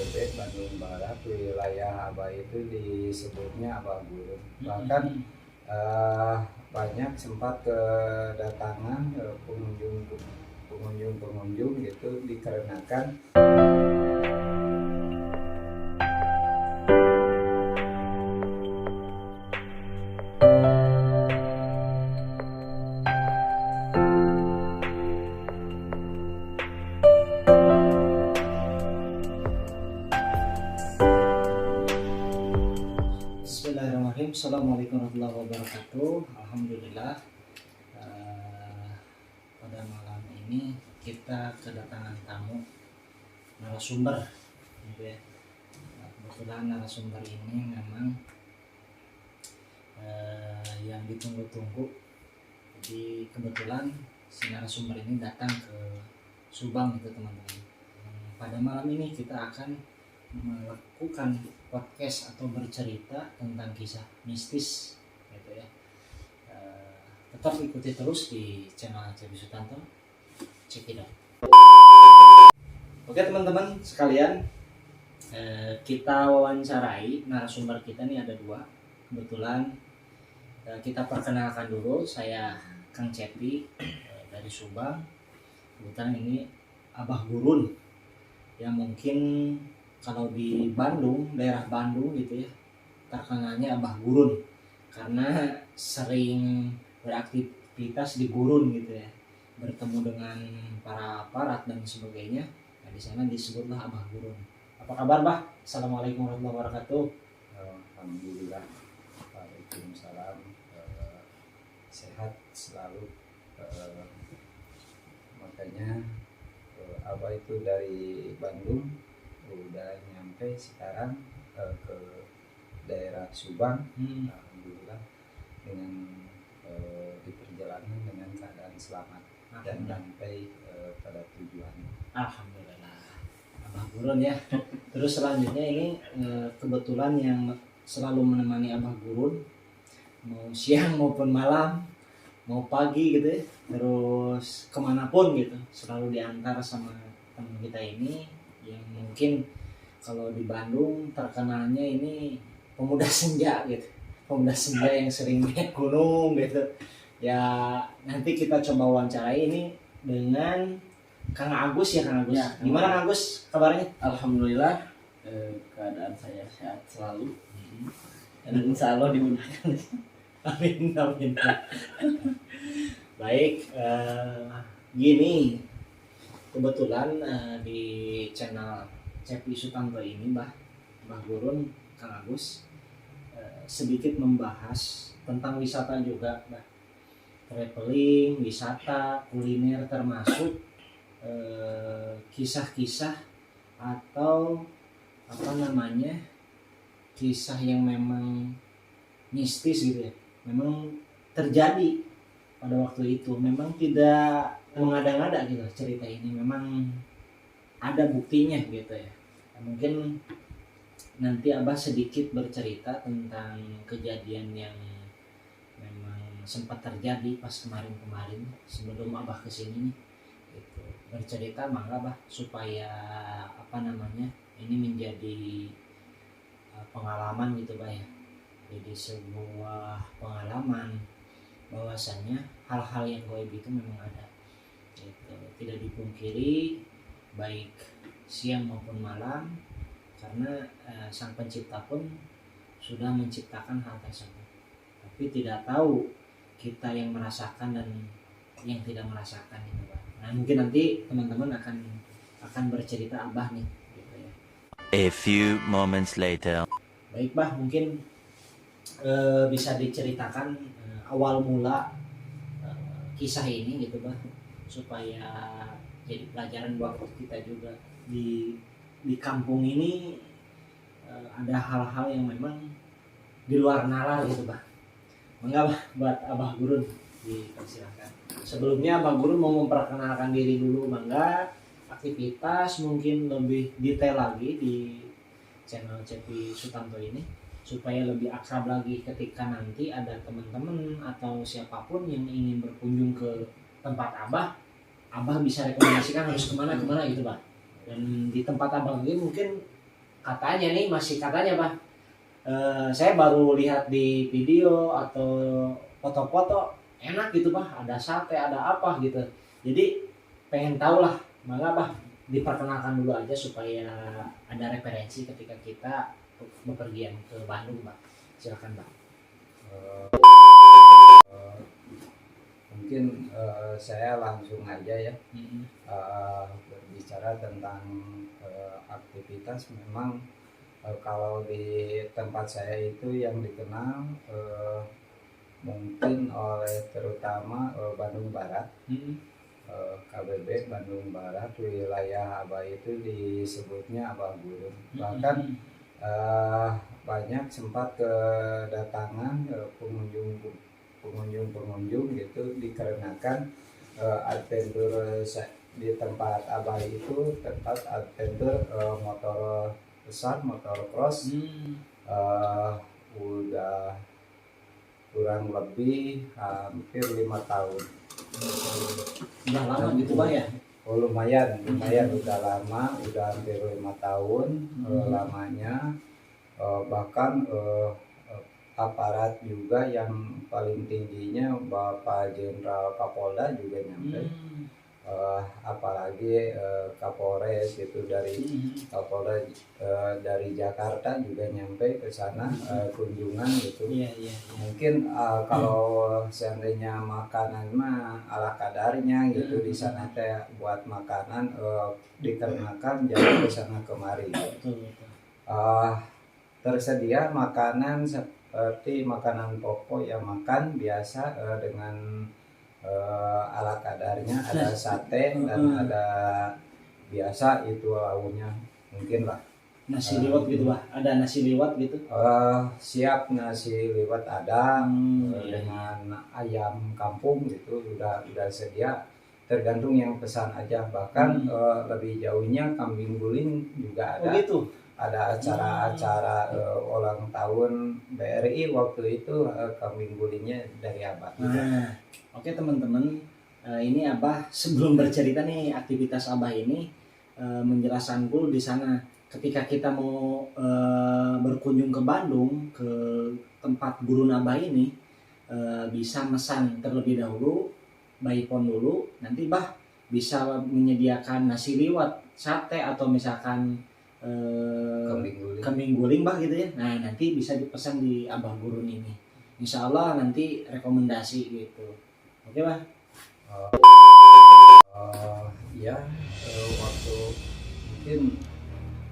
Bebek, Bandung Barat, wilayah Abah itu disebutnya Abah Gurun. Bahkan eh, banyak sempat kedatangan pengunjung gitu dikarenakan Bismillahirrahmanirrahim. Assalamualaikum warahmatullahi wabarakatuh. Alhamdulillah, pada malam ini kita kedatangan tamu narasumber gitu ya. Kebetulan narasumber ini memang yang ditunggu-tunggu. Jadi kebetulan si narasumber ini datang ke Subang gitu teman-teman. Pada malam ini kita akan melakukan podcast atau bercerita tentang kisah mistis gitu ya. Tetap ikuti terus di channel Cepi Sutanto. Cekidot. Oke teman-teman sekalian, kita wawancarai narasumber kita nih ada dua. Kebetulan kita perkenalkan dulu, saya Kang Cepi dari Subang. Kebetulan ini Abah Gurun yang mungkin kalau di Bandung, daerah Bandung gitu ya, terkenalnya Abah Gurun karena sering beraktivitas di gurun gitu ya, bertemu dengan para aparat dan sebagainya. Nah, di sana disebutlah Abah Gurun. Apa kabar, Bah? Assalamualaikum warahmatullahi wabarakatuh. alhamdulillah, waalaikumsalam, sehat selalu. Makanya Abah itu dari Bandung udah nyampe sekarang ke daerah Subang. Alhamdulillah dengan di perjalanan dengan keadaan selamat dan sampai pada tujuan. Alhamdulillah, Abah Gurun ya. Terus selanjutnya ini kebetulan yang selalu menemani Abah Gurun mau siang maupun malam, mau pagi gitu ya, terus kemanapun gitu, selalu diantar sama teman kita ini yang mungkin kalau di Bandung terkenalnya ini pemuda senja gitu, pemuda senja yang sering naik gunung gitu ya. Nanti kita coba wawancarai ini dengan Kang Agus ya. Kang Agus ya, gimana Kang Agus kabarnya? Alhamdulillah, keadaan saya sehat selalu dan insya Allah dimudahkan. Amin amin. Baik, gini, kebetulan di channel Cepi Sutanto ini Mbah Gurun, Kang Agus sedikit membahas tentang wisata juga, Mbah. Traveling, wisata, kuliner, termasuk kisah-kisah atau kisah yang memang mistis gitu ya, memang terjadi pada waktu itu, memang tidak mengada-ngada gitu cerita ini, memang ada buktinya gitu ya. Nah, mungkin nanti Abah sedikit bercerita tentang kejadian yang memang sempat terjadi pas kemarin sebelum Abah kesini nih gitu. Bercerita mangga Abah supaya ini menjadi pengalaman gitu Bah ya. Jadi sebuah pengalaman bahwasannya hal-hal yang gaib itu memang ada gitu. Tidak dipungkiri baik siang maupun malam, karena sang pencipta pun sudah menciptakan hal tersebut, tapi tidak tahu kita yang merasakan dan yang tidak merasakan gitu Pak. Nah mungkin nanti teman-teman akan bercerita Abah nih gitu ya. A few moments later. Baik Bah, mungkin bisa diceritakan awal mula kisah ini gitu Bah, supaya jadi pelajaran buat kita juga di kampung ini. Ada hal-hal yang memang di luar nalar gitu Bah. Mangga Bah, buat Abah Gurun dipersilakan. Sebelumnya Abah Gurun mau memperkenalkan diri dulu, mangga, aktivitas mungkin lebih detail lagi di channel Cepi Sutanto ini supaya lebih akrab lagi ketika nanti ada teman-teman atau siapapun yang ingin berkunjung ke tempat Abah bisa rekomendasikan harus kemana gitu Pak. Dan di tempat Abah ini mungkin katanya nih, masih katanya Pak, saya baru lihat di video atau foto-foto enak gitu Pak, ada sate, ada apa gitu. Jadi pengen tahu lah, malah Pak diperkenalkan dulu aja supaya ada referensi ketika kita bepergian ke Bandung Pak. Silakan Pak. Mungkin saya langsung aja ya berbicara tentang aktivitas. Memang kalau di tempat saya itu yang dikenal mungkin oleh terutama Bandung Barat, KBB Bandung Barat, wilayah Aba itu disebutnya Aba Gurun. Bahkan banyak sempat kedatangan pengunjung gitu, dikarenakan adventure di tempat Abah itu tempat adventure motor besar, motor cross. Udah kurang lebih hampir 5 tahun. Udah lama gitu Pak ya? Oh, lumayan udah lama, udah hampir 5 tahun lamanya. Bahkan aparat juga yang paling tingginya Bapak Jenderal Kapolda juga nyampe. Apalagi Kapolres itu dari Kapolda dari Jakarta juga nyampe ke sana kunjungan gitu. Mungkin kalau seandainya makanan mah ala kadarnya gitu, di sana teh buat makanan dikarenakan jalan ke sana kemari. Tersedia makanan seperti makanan pokok yang makan biasa dengan ala kadarnya, ada sate dan ada biasa itu lauknya mungkin lah nasi liwet gitu Pak, ada nasi liwet gitu. Siap, nasi liwet ada dengan ayam kampung gitu udah sedia, tergantung yang pesan aja. Bahkan lebih jauhnya kambing guling juga ada. Oh gitu. Ada acara-acara ulang tahun BRI waktu itu, kambing gulingnya dari Abah. Oke teman-teman, ini Abah sebelum bercerita nih aktivitas Abah ini menjelaskan dulu di sana. Ketika kita mau berkunjung ke Bandung, ke tempat gurun Abah ini, bisa mesan terlebih dahulu, by phone dulu. Nanti Bah bisa menyediakan nasi liwet, sate atau misalkan kambing guling Bah gitu ya. Nah nanti bisa dipesan di Abah Gurun ini. Insya Allah nanti rekomendasi gitu. Oke Bah. Ya waktu mungkin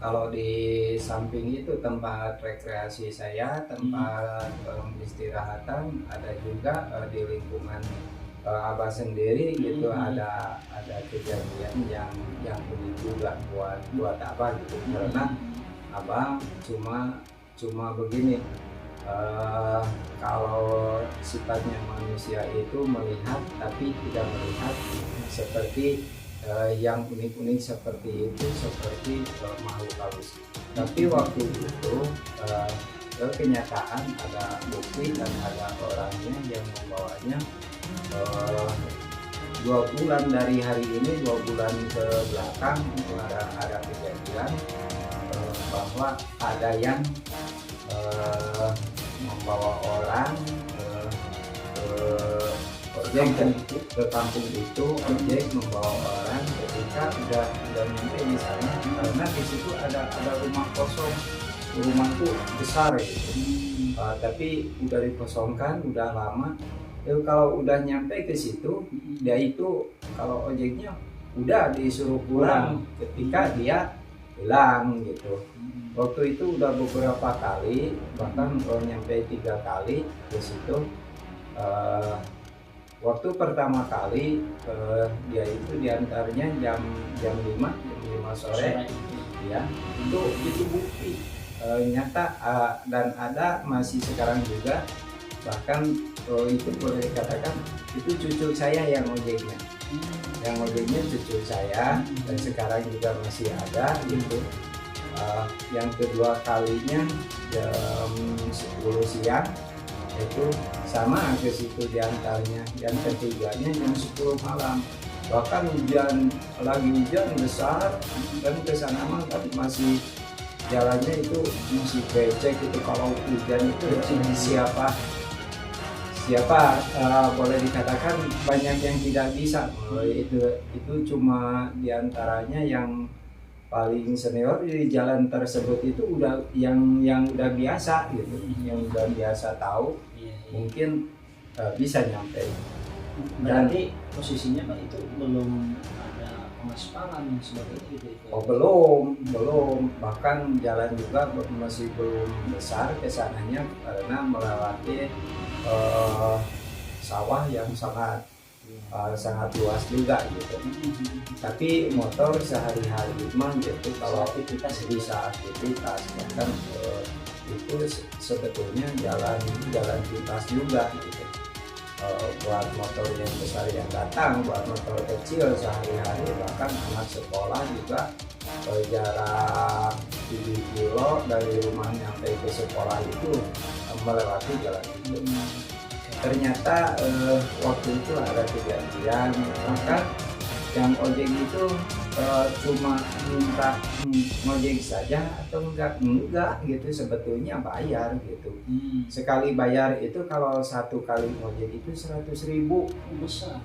kalau di samping itu tempat rekreasi saya, tempat istirahatan, ada juga di lingkungan Abah sendiri gitu, ada kejadian yang unik juga buat Abah gitu. Karena Abah cuma begini, kalau sifatnya manusia itu melihat tapi tidak melihat seperti yang unik-unik seperti itu, seperti makhluk halus. Tapi waktu itu kenyataan ada bukti dan ada orangnya yang membawanya. 2 bulan dari hari ini, 2 bulan ke belakang ada kejadian bahwa ada yang membawa orang ke kampung itu, ojek membawa orang ketika udah nyampe di sana, karena di situ ada rumah kosong, rumah tuh besar gitu. Tapi udah dikosongkan, udah lama. Kalau udah nyampe ke situ, dia itu kalau ojeknya udah disuruh pulang ketika dia hilang gitu. Waktu itu udah beberapa kali, bahkan nyampe 3 kali ke situ. Waktu pertama kali dia itu diantaranya jam 5 sore, ya itu bukti nyata dan ada masih sekarang juga. Bahkan itu boleh dikatakan itu cucu saya yang ojeknya, cucu saya, dan sekarang juga masih ada gitu. Yang kedua kalinya jam 10 siang itu sama ke situ diantaranya. Yang ketiganya jam 10 malam, bahkan lagi hujan besar, dan kesana mah kan masih jalannya itu masih becek itu, kalau hujan itu siapa boleh dikatakan banyak yang tidak bisa. Itu cuma diantaranya yang paling senior di jalan tersebut itu udah yang udah biasa gitu, yang udah biasa tahu, mungkin bisa nyampe. Berarti posisinya Pak itu belum ada pengaspalan yang sebagainya gitu itu. Oh belum, bahkan jalan juga masih belum besar kesananya karena melewati sawah yang sangat luas juga gitu. Tapi motor sehari-hari mah gitu, kalau aktivitas bisa aktivitas, bahkan itu sebetulnya jalan pintas juga gitu. Buat motor yang besar yang datang, buat motor kecil sehari-hari, bahkan anak sekolah juga jarak 7 kilo dari rumah sampai ke sekolah itu melewati jalan itu. Ternyata waktu itu ada kejadian, bahkan yang ojek itu cuma minta ngojek saja atau enggak gitu, sebetulnya bayar gitu. Sekali bayar itu kalau satu kali ngojek itu 100.000, besar.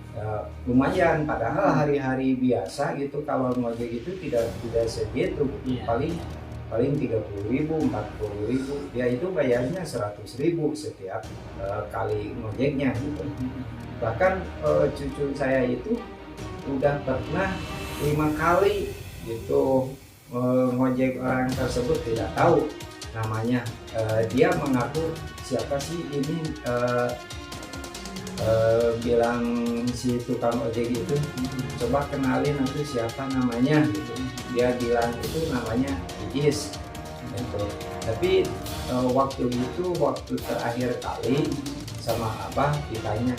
lumayan, padahal hari-hari biasa gitu kalau ngojek itu tidak segitu, paling 30.000, 40.000, dia itu bayarnya 100.000 setiap kali ngojeknya gitu. Bahkan cucu saya itu udah pernah 5 kali gitu ngojek orang tersebut, tidak tahu namanya. Dia mengaku siapa sih ini, bilang si tukang ojek itu, coba kenalin nanti siapa namanya gitu. Dia bilang itu namanya Iis gitu. Tapi waktu terakhir kali sama abah ditanya,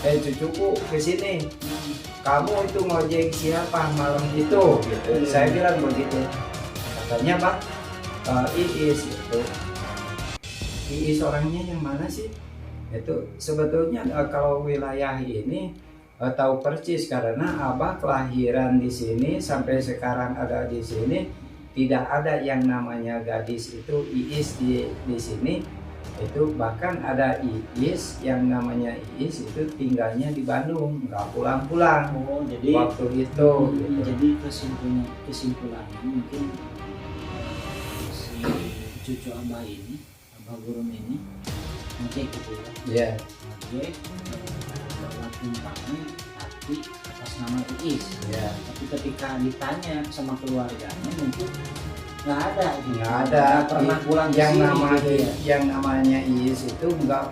cucuku kesini, kamu itu ngojek siapa malam itu gitu. Saya bilang begitu, katanya Pak Iis gitu. Iis orangnya yang mana sih? Itu sebetulnya kalau wilayah ini tahu persis karena abah kelahiran di sini sampai sekarang ada di sini, tidak ada yang namanya gadis itu Iis di sini. Itu bahkan ada Iis yang namanya Iis itu tinggalnya di Bandung, nggak pulang-pulang. Oh, jadi waktu itu gitu. Jadi kesimpulannya mungkin si cucu abah ini, abah Gurun ini ngecek gitu ya. Iya. Ngecek lewat tumpangan tapi atas nama Iis. Iya. Tapi ketika ditanya sama keluarganya mungkin nggak ada gitu. Nggak ada. Pernah pulang ke yang sini nama gitu ya. yang namanya Iis itu nggak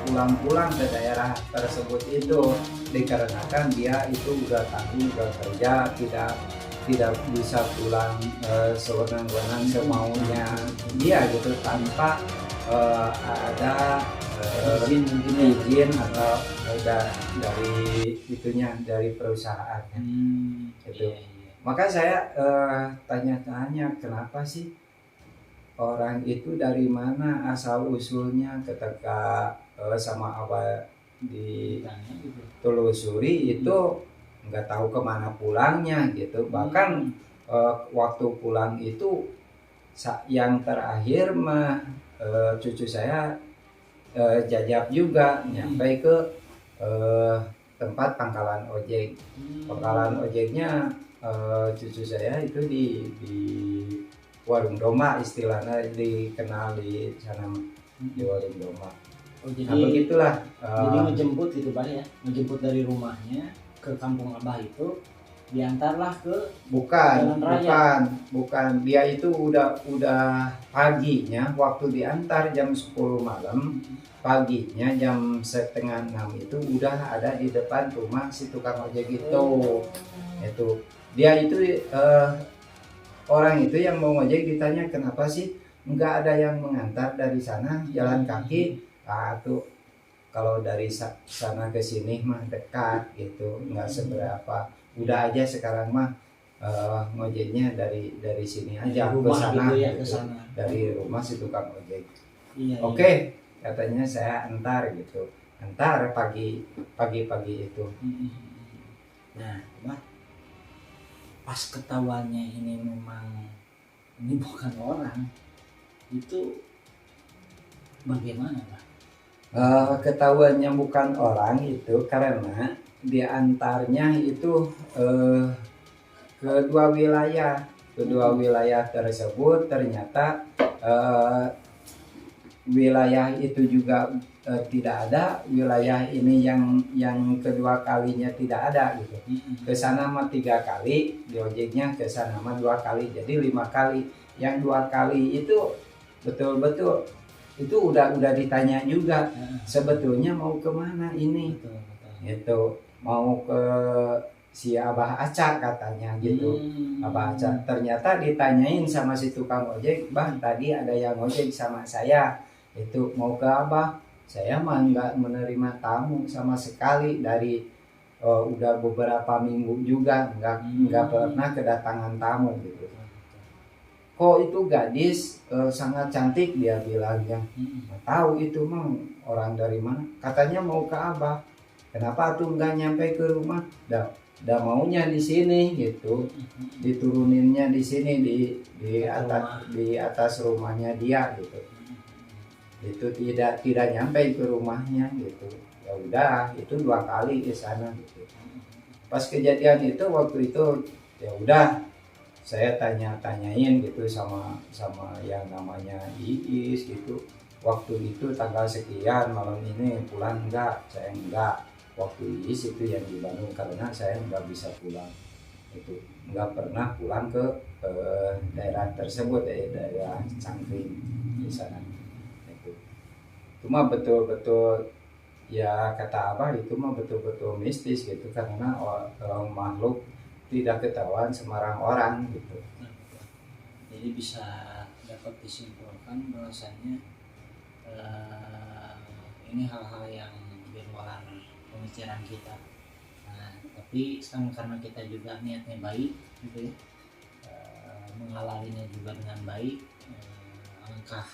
pulang-pulang ke daerah tersebut itu, dikarenakan dia itu udah tanggung, udah kerja, tidak bisa pulang sewenang-wenang semaunya dia gitu, tanpa ada izin atau dari perusahaannya gitu. Maka saya tanya-tanya kenapa sih orang itu dari mana asal usulnya, ketika sama abah ditelusuri itu nggak tahu kemana pulangnya gitu. Bahkan waktu pulang itu yang terakhir mah cucu saya jajab juga nyampe ke tempat pangkalan ojek. Pangkalan ojeknya cucu saya itu di Warung Doma, istilahnya dikenal di sana, di Warung Doma. Oh, jadi, nah begitulah. Jadi ngejemput gitu Pak ya, ngejemput dari rumahnya ke kampung abah itu, diantarlah ke bukan Jalan Raya. bukan dia itu udah paginya, waktu diantar jam 10 malam, paginya jam 5:30 itu udah ada di depan rumah si tukang ojek itu. Itu dia itu orang itu yang mau ngojek ditanya kenapa sih nggak ada yang mengantar dari sana jalan kaki. Tuh kalau dari sana ke sini mah dekat gitu, nggak seberapa. Udah aja sekarang mah ngojeknya dari sini aja ke sana, gitu ya, gitu. ke sana. Dari rumah si tukang ojek. Iya, Oke, katanya saya antar gitu, antar pagi itu. Nah, Pak, pas ketahuannya ini memang ini bukan orang, itu bagaimana Pak? Ketahuannya bukan orang itu karena diantaranya itu kedua wilayah tersebut ternyata wilayah itu juga tidak ada, wilayah ini yang kedua kalinya tidak ada gitu. Ke sana mah 3 kali, di ojeknya ke sana mah 2 kali, jadi 5 kali. Yang 2 kali itu betul-betul itu udah ditanya juga sebetulnya mau kemana ini, gitu, mau ke si Abah Aca katanya gitu. Abah Aca ternyata ditanyain sama si tukang ojek, "Bang, tadi ada yang ojek sama saya, itu mau ke Abah, saya mah nggak menerima tamu sama sekali dari udah beberapa minggu juga nggak pernah kedatangan tamu," gitu. Kok itu gadis sangat cantik, dia bilangnya. Tahu itu mah orang dari mana, katanya mau ke Abah. Kenapa tuh nggak nyampe ke rumah? Dah maunya di sini gitu, dituruninnya di sini di atas rumahnya dia gitu. Itu tidak nyampe ke rumahnya gitu. Ya udah, itu 2 kali ke sana gitu. Pas kejadian itu waktu itu ya udah, saya tanya-tanyain gitu sama yang namanya Iis gitu. Waktu itu tanggal sekian malam ini pulang enggak? Saya enggak. Waktu Iis itu yang di Bandung karena saya enggak bisa pulang. Itu enggak pernah pulang ke daerah tersebut, daerah Cangkring di sana. Itu cuma betul-betul ya kata Abah, itu mah betul-betul mistis gitu karena makhluk tidak ketahuan sembarang orang gitu. Jadi bisa dapat disimpulkan bahwasanya ini hal-hal yang di luar pemikiran kita. Nah, tapi sekarang karena kita juga niatnya baik gitu ya, menghalalinya juga dengan baik, alangkah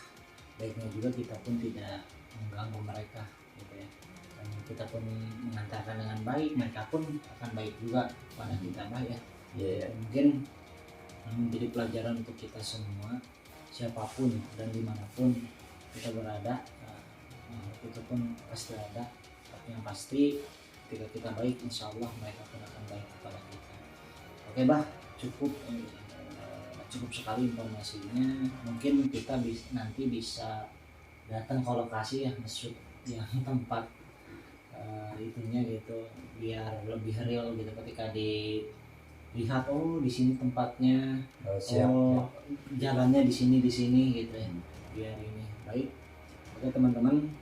baiknya juga kita pun tidak mengganggu mereka gitu ya. Dan kita pun mengantarkan dengan baik, mereka pun akan baik juga pada kita Bah ya. Yeah. Mungkin menjadi pelajaran untuk kita semua, siapapun dan dimanapun kita berada, itu pun pasti ada. Tapi yang pasti ketika kita baik, insya Allah mereka pun akan baik kepada kita. Oke Bah, cukup sekali informasinya. Mungkin kita nanti bisa datang ke lokasi ya, masuk yang tempat itunya gitu, biar lebih real gitu ketika dilihat, oh di sini tempatnya, jalannya di sini gitu ya, biar ini baik. Oke teman-teman,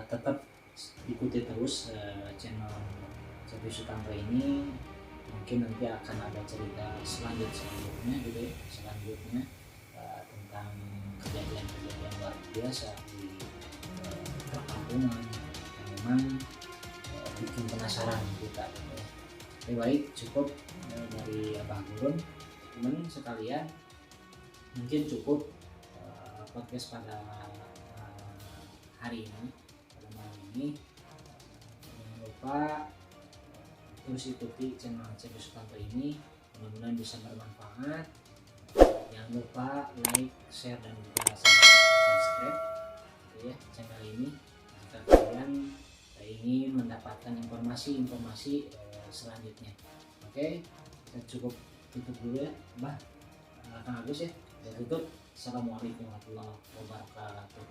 tetap ikuti terus channel Cepi Sutanto ini. Mungkin nanti akan ada cerita selanjutnya gitu ya, tentang kejadian-kejadian luar biasa di perkampungan yang memang bikin penasaran kita gitu ya. Oke baik, cukup dari Abah Gurun. Teman sekalian, mungkin cukup podcast pada hari ini, pada malam ini. Jangan lupa terus ikuti channel Cepi Sutanto ini, mudah-mudahan bisa bermanfaat. Jangan lupa like, share, dan juga subscribe gitu ya channel ini jika kalian ingin mendapatkan informasi selanjutnya. Oke, saya cukup tutup dulu ya Bah, Kang Agus ya. Saya tutup. Assalamualaikum warahmatullahi wabarakatuh.